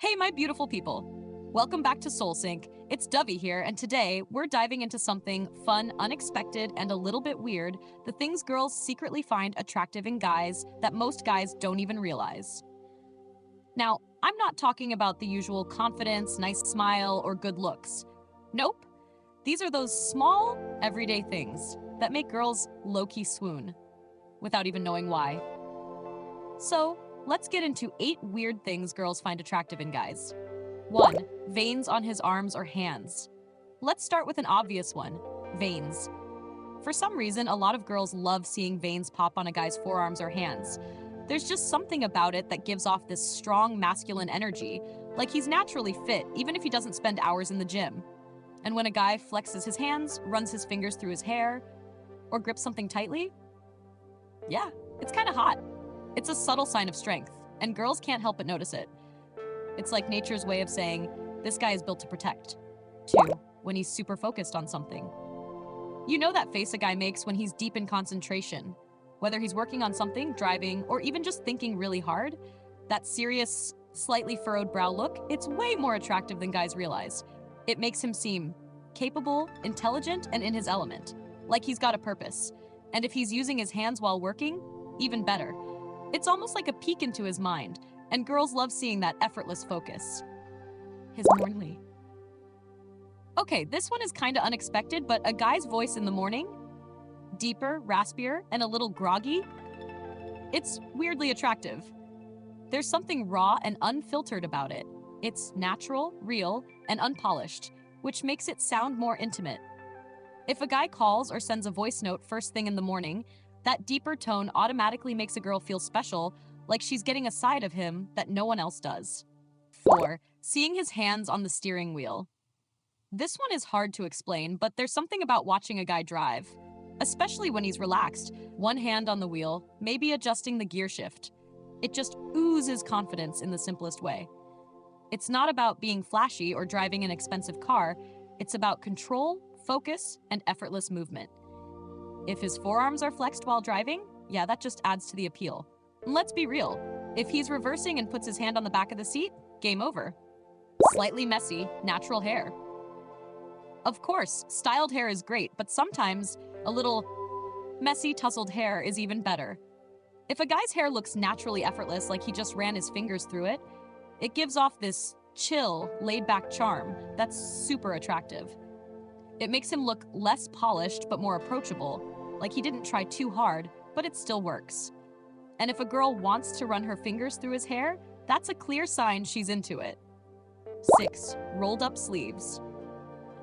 Hey, my beautiful people. Welcome back to SoulSync. It's Dovey here, and today we're diving into something fun, unexpected, and a little bit weird, the things girls secretly find attractive in guys that most guys don't even realize. Now, I'm not talking about the usual confidence, nice smile, or good looks. Nope. These are those small, everyday things that make girls low-key swoon, without even knowing why. So, let's get into 8 weird things girls find attractive in guys. 1. Veins on his arms or hands. Let's start with an obvious one, veins. For some reason, a lot of girls love seeing veins pop on a guy's forearms or hands. There's just something about it that gives off this strong masculine energy, like he's naturally fit, even if he doesn't spend hours in the gym. And when a guy flexes his hands, runs his fingers through his hair, or grips something tightly, yeah, it's kind of hot. It's a subtle sign of strength, and girls can't help but notice it. It's like nature's way of saying, this guy is built to protect. 2. When he's super focused on something. You know that face a guy makes when he's deep in concentration. Whether he's working on something, driving, or even just thinking really hard, that serious, slightly furrowed brow look, it's way more attractive than guys realize. It makes him seem capable, intelligent, and in his element, like he's got a purpose. And if he's using his hands while working, even better. It's almost like a peek into his mind, and girls love seeing that effortless focus. His morning. Okay, this one is kinda unexpected, but a guy's voice in the morning, deeper, raspier, and a little groggy, it's weirdly attractive. There's something raw and unfiltered about it. It's natural, real, and unpolished, which makes it sound more intimate. If a guy calls or sends a voice note first thing in the morning, that deeper tone automatically makes a girl feel special, like she's getting a side of him that no one else does. 4. Seeing his hands on the steering wheel. This one is hard to explain, but there's something about watching a guy drive, especially when he's relaxed, one hand on the wheel, maybe adjusting the gear shift. It just oozes confidence in the simplest way. It's not about being flashy or driving an expensive car, it's about control, focus, and effortless movement. If his forearms are flexed while driving, yeah, that just adds to the appeal. And let's be real, if he's reversing and puts his hand on the back of the seat, game over. Slightly messy, natural hair. Of course, styled hair is great, but sometimes a little messy, tousled hair is even better. If a guy's hair looks naturally effortless, like he just ran his fingers through it, it gives off this chill, laid-back charm that's super attractive. It makes him look less polished but more approachable, like he didn't try too hard, but it still works. And if a girl wants to run her fingers through his hair, that's a clear sign she's into it. 6. Rolled up sleeves.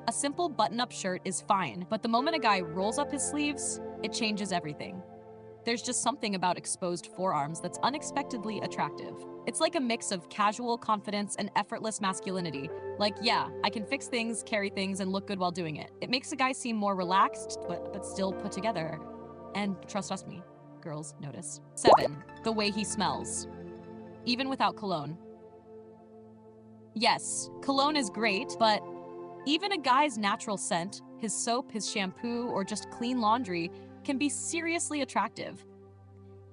A simple button-up shirt is fine, but the moment a guy rolls up his sleeves, it changes everything. There's just something about exposed forearms that's unexpectedly attractive. It's like a mix of casual confidence and effortless masculinity. Like, yeah, I can fix things, carry things, and look good while doing it. It makes a guy seem more relaxed, but still put together. And trust me, girls notice. 7. The way he smells. Even without cologne. Yes, cologne is great, but even a guy's natural scent, his soap, his shampoo, or just clean laundry, can be seriously attractive.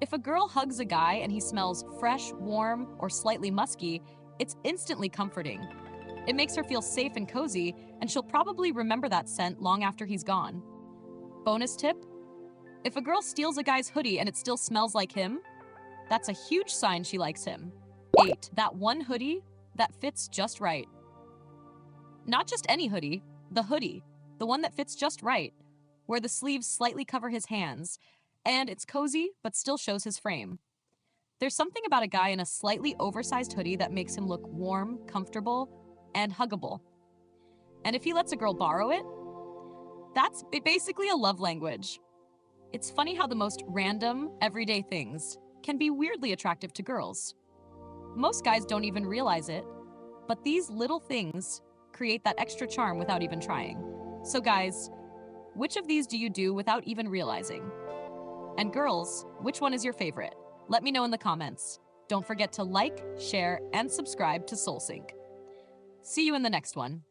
If a girl hugs a guy and he smells fresh, warm, or slightly musky, it's instantly comforting. It makes her feel safe and cozy, and she'll probably remember that scent long after he's gone. Bonus tip: if a girl steals a guy's hoodie and it still smells like him, that's a huge sign she likes him. 8. That one hoodie that fits just right. Not just any hoodie, the hoodie, the one that fits just right, where the sleeves slightly cover his hands, and it's cozy but still shows his frame. There's something about a guy in a slightly oversized hoodie that makes him look warm, comfortable, and huggable. And if he lets a girl borrow it, that's basically a love language. It's funny how the most random, everyday things can be weirdly attractive to girls. Most guys don't even realize it, but these little things create that extra charm without even trying. So guys, which of these do you do without even realizing? And girls, which one is your favorite? Let me know in the comments. Don't forget to like, share, and subscribe to SoulSync. See you in the next one.